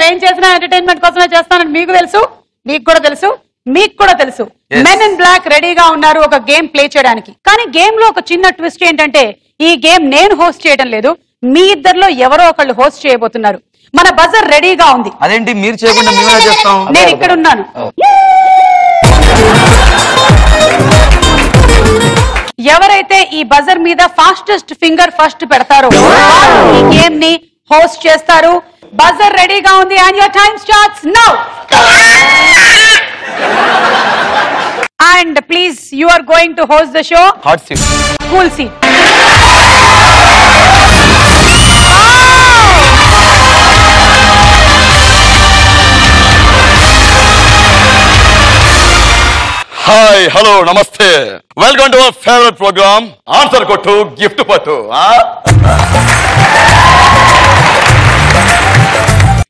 ఏం చేసినా ఎంటర్టైన్మెంట్ కోసమే చేస్తానని మీకు తెలుసు, నీకు కూడా తెలుసు, మీకు కూడా తెలుసు. మెన్ ఇన్ బ్లాక్ రెడీగా ఉన్నారు ఒక గేమ్ ప్లే చేయడానికి. కానీ గేమ్ లో ఒక చిన్న ట్విస్ట్ ఏంటంటే ఈ గేమ్ నేను హోస్ట్ చేయడం లేదు, మీ ఇద్దరిలో ఎవరో ఒకళ్ళు హోస్ట్ చేయబోతున్నారు. మన బజర్ రెడీగా ఉంది. అదేంటి మీరు చేయకుండా మేమే చేస్తాం? నేను ఇక్కడ ఉన్నాను. ఎవరైతే ఈ బజర్ మీద ఫాస్టెస్ట్ ఫింగర్ ఫస్ట్ పెడతారో ఈ గేమ్ ని హోస్ట్ చేస్తారు. బజర్ రెడీగా ఉంది and your time starts now. And please, you are going to host the show. Hot seat. Cool seat. Hi, hello, namaste. Welcome to our favorite program, Answer Kottu, Gift Pattu.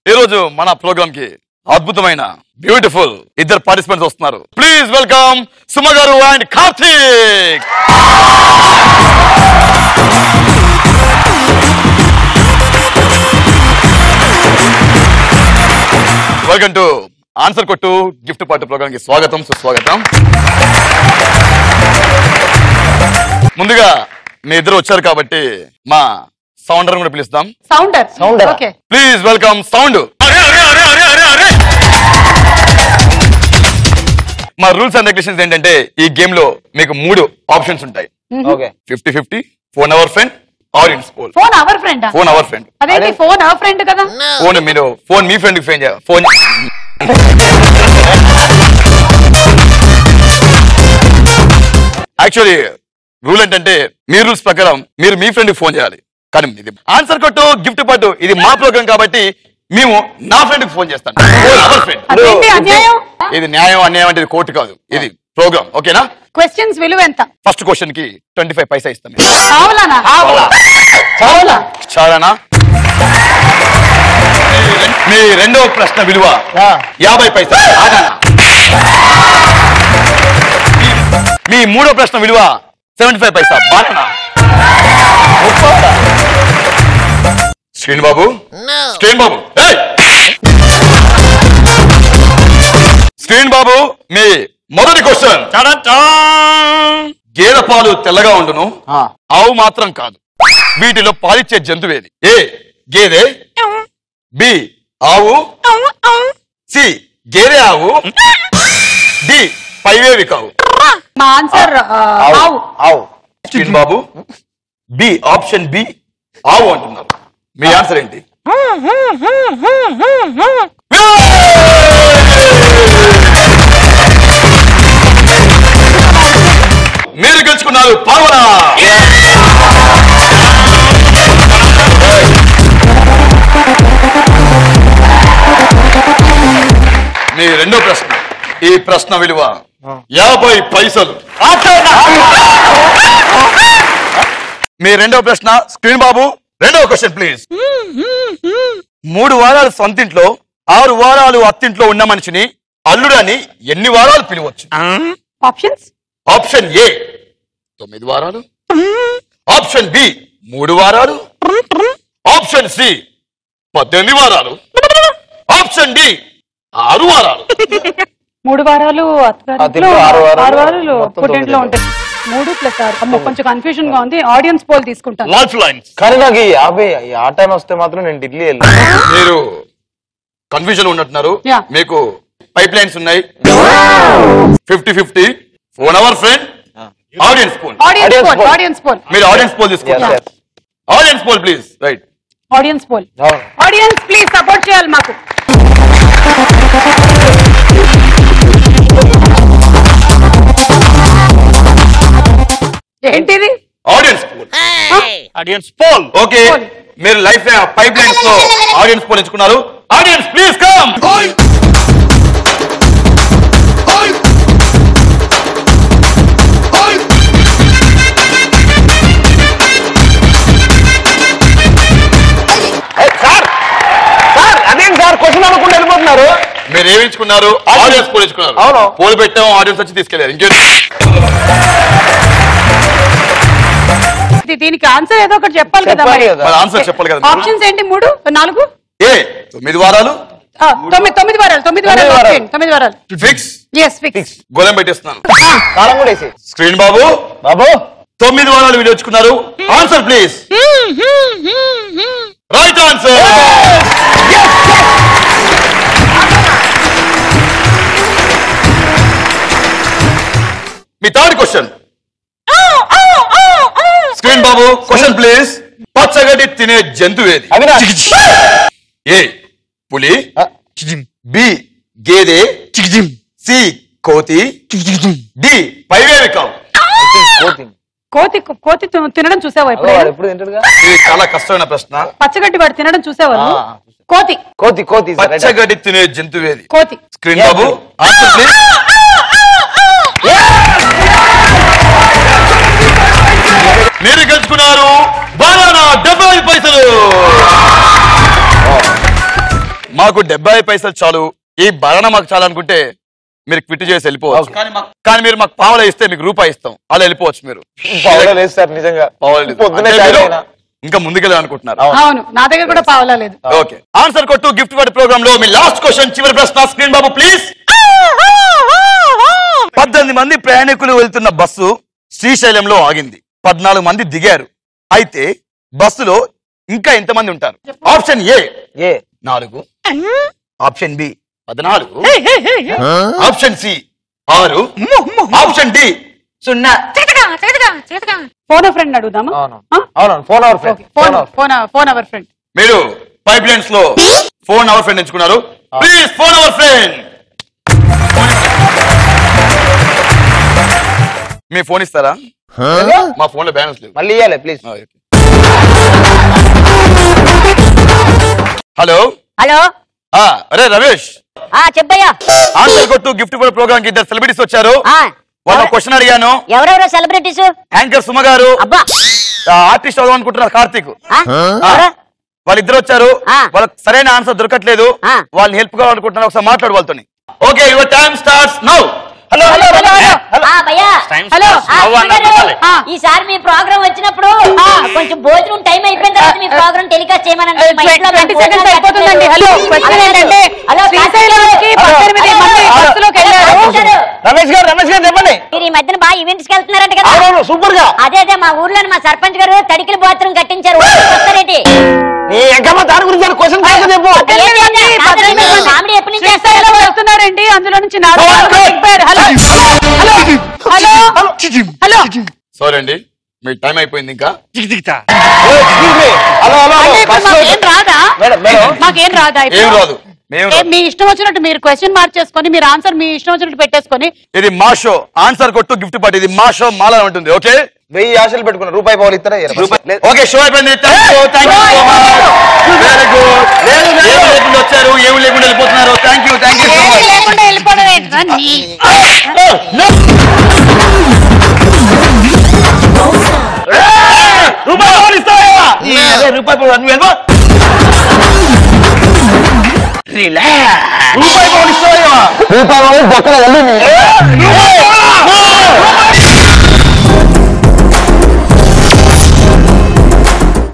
ఈ రోజు మన programme కి అద్భుతమైన beautiful ఇద్దరు participants వస్తున్నారు. Please welcome Suma గారు and Karthik. Welcome to answer కొట్టు gift party programme కి స్వాగతం, సుస్వాగతం. ముందుగా మీ ఇద్దరు వచ్చారు కాబట్టి మా సౌండర్ కూడా పిలుస్తాం. Sounder okay. Please welcome sound. మా రూల్స్ అండ్ రెగ్యులేషన్స్ ఏంటంటే ఈ గేమ్ లో మీకు 3 ఆప్షన్స్ ఉంటాయి. 50-50, phone our friend, audience poll. Phone our friend. Phone our friend అదేంటి ఫోన్ అవర్ ఫ్రెండ్ కదా? ఫోన్ మీరు ఫోన్ మీ ఫ్రెండ్ కి ఫ్రెండ్ చేయాలి. ఫోన్ యాక్చువల్లీ రూల్ ఏంటంటే మీ రూల్స్ ప్రకారం మీరు మీ ఫ్రెండ్ కి ఫోన్ చేయాలి. కానీ ఇది ఆన్సర్ కొట్టు గిఫ్ట్ పట్టు ఇది మా ప్రోగ్రామ్ కాబట్టి మేము నా ఫ్రెండ్ కి ఫోన్ చేస్తాను. ఇది న్యాయం అన్యాయం అంటే ఇది కోర్టు కాదు, ఇది ప్రోగ్రామ్. ఓకేనా? క్వశ్చన్స్ విలువ ఎంత? ఫస్ట్ క్వశ్చన్ కి 25 పైసా ఇస్తాం. చాలానా? మీ రెండవ ప్రశ్న విలువ 50 పైసా. మీ మూడో ప్రశ్న విలువ 75 పైసా. బాగా శ్రీను బాబు, శ్రీను బాబు, శ్రీను బాబు మీ మొదటి క్వశ్చన్. గేదె పాలు తెల్లగా ఉండును, ఆవు మాత్రం కాదు. వీటిలో పాలిచ్చే జంతువేది? ఏ గేదె, బి ఆవు, సి గేదె ఆవు, డి పైవేవి కావు. మా ఆన్సర్ ఆవు. శ్రీను బాబు బి, ఆప్షన్ బి ఆవు అంటున్నారు. మీ ఆన్సర్ ఏంటి? మీరు గెలుచుకున్నారు పావన. మీ రెండో ప్రశ్న, ఈ ప్రశ్న విలువ 50 పైసలు. మీ రెండవ ప్రశ్న స్క్రీన్ బాబు, రెండవ క్వశ్చన్ ప్లీజ్. 3 వారాలు సొంతింట్లో 6 వారాలు అత్తింట్లో ఉన్న మనిషిని అల్లుడని ఎన్ని వారాలు పిలవచ్చు? ఆప్షన్స్. ఆప్షన్ ఏ 9 వారాలు, ఆప్షన్ బి 3 వారాలు, ఆప్షన్ సి 18 వారాలు, ఆప్షన్ డి 6 వారాలు. 3 వారాలు అత్తగారింట్లో, 6 వారాలు పుట్టింట్లో ఉంటాయి. 3 + 6. అమ్మో కొంచెం కన్ఫ్యూజన్ గా ఉంది. ఆడియన్స్ పోల్ తీసుకుంటాను. కానీ నాకు ఆ టైం వస్తే మాత్రం నేను ఢిల్లీ వెళ్ళాను. మీరు కన్ఫ్యూజన్ ఉన్నట్టున్నారు. మీకు పైప్ లైన్స్ ఉన్నాయి. 50-50, phone our friend, audience poll. మీరు ఆడియన్స్ పోల్ తీసుకుంటారు. Audience poll please. Right, audience poll. Audience please support చేయాలి మాకు. ఏంటిది? Audience poll. Audience poll. Okay, మీరు లైఫ్ పైప్ లైన్స్ లో ఆడియన్స్ పోల్ ఎంచుకున్నారు. Audience please come. అదేం సార్ క్వశ్చన్ అనుకుంటూ వెళ్ళిపోతున్నారు. మీరు ఏమి ఎంచుకున్నారు? ఆడియన్స్ పోల్ ఎంచుకున్నారు. అవును, పోల్ పెట్టాం, ఆడియన్స్ వచ్చి తీసుకెళ్లారు. ఇంకేంటి? దీనికి ఆన్సర్ ఏదో ఒకటి చెప్పాలి కదా. ఆన్సర్ చెప్పాలి కదా. ఆప్షన్స్ ఏంటి? 3, 4. ఏ 9 వారాలు, 9 వారాలు ఫిక్స్ ఫిక్స్ గోళం పెట్టేస్తున్నాను. కాలం కూడా వేసి. స్క్రీన్ బాబు 9 వారాలు వీడియో వచ్చుకున్నారు. Answer please. Right answer. మీ థర్డ్ క్వశ్చన్. స్క్రీన్ బాబు క్వశ్చన్ ప్లీజ్. పచ్చగడ్డి తినే జంతువు ఏది? ఏ పులి, బి గేదె, సి కోతి, డి పైవేవి కావు. కోతి తినడం చూసావా ఇప్పుడు? ఇది చాలా కష్టమైన ప్రశ్న. పచ్చగడ్డి వాడు తినడం చూసావా? కోతి పచ్చగడ్డి తినే జంతువు ఏది? కోతి. Screen Babu answer please. మీరు గెలుచుకున్నారు బనానా 75 పైసలు. మాకు 75 పైసలు చాలు, ఈ బనానా మాకు చాలు అనుకుంటే మీరు క్విట్ చేసి వెళ్ళిపోవచ్చు. కానీ మీరు మాకు పావలా ఇస్తే మీకు రూపాయి ఇస్తాం, అలా వెళ్ళిపోవచ్చు. మీరు ఇంకా ముందుకెళ్ళి అనుకుంటున్నారు. అవును, నా దగ్గర కూడా పావలా లేదు. ఓకే, ఆన్సర్ కొట్టు గిఫ్ట్ పడి ప్రోగ్రామ్ లో మీ లాస్ట్ క్వశ్చన్, చివరి ప్రశ్న. Screen Babu please. 18 మంది ప్రయాణికులు వెళ్తున్న బస్సు శ్రీశైలంలో ఆగింది. 14 మంది దిగారు. అయితే బస్సులో ఇంకా ఎంతమంది ఉంటారు? Option A 4, option B 14, option C 6, option D 0. Phone friend అడుగుదామా? Phone our friend. మీరు పైప్ లైన్స్ లో ఫోన్ అవర్ ఫ్రెండ్ ఎంచుకున్నారు. Please phone our friend. మీ ఫోన్ ఇస్తారా? మా ఫోన్ లో బ్యాలెన్స్ లేదు, మళ్ళీ ఇవ్వాలి ప్లీజ్. Hello hello. అరే రమేష్, చెప్పయ్యా. ఆన్సర్ కొట్టు గిఫ్ట్ పడి ప్రోగ్రామ్ కి 2 సెలబ్రిటీస్ వచ్చారు. వాళ్ళ క్వశ్చన్ అడిగాను. ఎవరెవరో సెలబ్రిటీస్? యాంకర్ సుమ గారు, అబ్బా ఆర్టిస్ట్ అవుదాం అనుకుంటున్నారు కార్తీక్. వాళ్ళిద్దరు వచ్చారు. వాళ్ళకి సరైన ఆన్సర్ దొరకట్లేదు, వాళ్ళని హెల్ప్ కావాలనుకుంటున్నారు. ఒకసారి మాట్లాడు వాళ్ళతో. Okay, your time starts now. Hello. ఈసారి మీ ప్రోగ్రామ్ వచ్చినప్పుడు కొంచెం భోజనం టైం అయిపోయిన తర్వాత మీ ప్రోగ్రామ్ టెలికాస్ట్ చేయమనండి. రమేష్ గారు చెప్పండి. మీరు ఈ మధ్యన బాగా ఈవెంట్స్ కి వెళ్తున్నారంట కదా? సూపర్ గా. అదే మా ఊర్లో మా సర్పంచ్ గారు తడికిల బాత్రూమ్ కట్టించారు. వస్తారేంటి? దాని గురించి క్వశ్చన్ కామెడీ ఎప్పటి నుంచి వస్తున్నారండి? అందులో నుంచి హలో సారీ అండి, మీ టైం అయిపోయింది. ఇంకా మాకేం రాదా? ఏం రాదు. మీ ఇష్టం వచ్చినట్టు మీరు క్వశ్చన్ మార్చేసుకొని మీరు ఆన్సర్ మీ ఇష్టం వచ్చినట్టు పెట్టేసుకొని. ఇది మా షో, ఆన్సర్ కొట్టు గిఫ్ట్ పార్టీ. ఇది మా షో, మాలా ఉంటుంది. ఓకే, 1000 ఆశలు పెట్టుకున్నారు. రూపాయి పావులు ఇస్తారా? ఓకే, షో అయిపోయింది. Very good. ఏమి లేకుండా వచ్చారు, ఏమి లేకుండా వెళ్ళిపోతున్నారు. Thank you so much. రూపాయి పావులు ఇస్తావా?